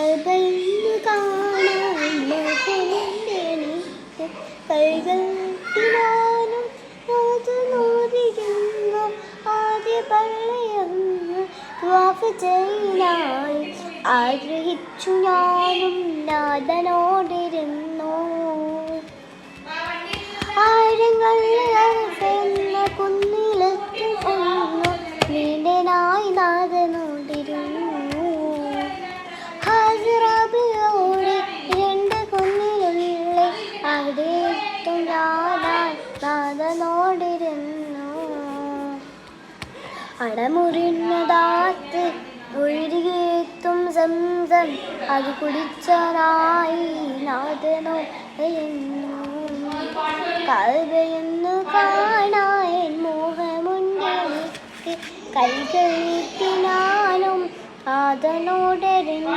കൽബിന്ന് കാണാൻ മോഹമുണ്ടെനിക്ക് കൈകെട്ടിനാലും അത് നോദിക്കുന്നു ആദ്യ പള്ളിയെന്ന് വാഫ് ചെയ്യാനായി ആഗ്രഹിച്ചു ഞാനും നാഥനോടിരുന്നു ആയിരങ്ങളിൽ കുന്നിലെത്തും ഒന്നു വീണ്ടനായി നാഥനോടിരുന്നു ഹാസിറാബിയോടെ രണ്ട് കുന്നിലുള്ള അവിടെ എത്തും ഞാനായി നാഥനോടിരുന്നു അടമുറിഞ്ഞതാത്ത് ഒഴുകിയെത്തും സംസം അത് കുടിച്ചാനായി നാഥനോടിരുന്നു കൽബിന്ന് കാണാൻ മോഹമുണ്ടെനിക്ക് കൈകളിത്തിനാലും നാഥനോടിരുന്നു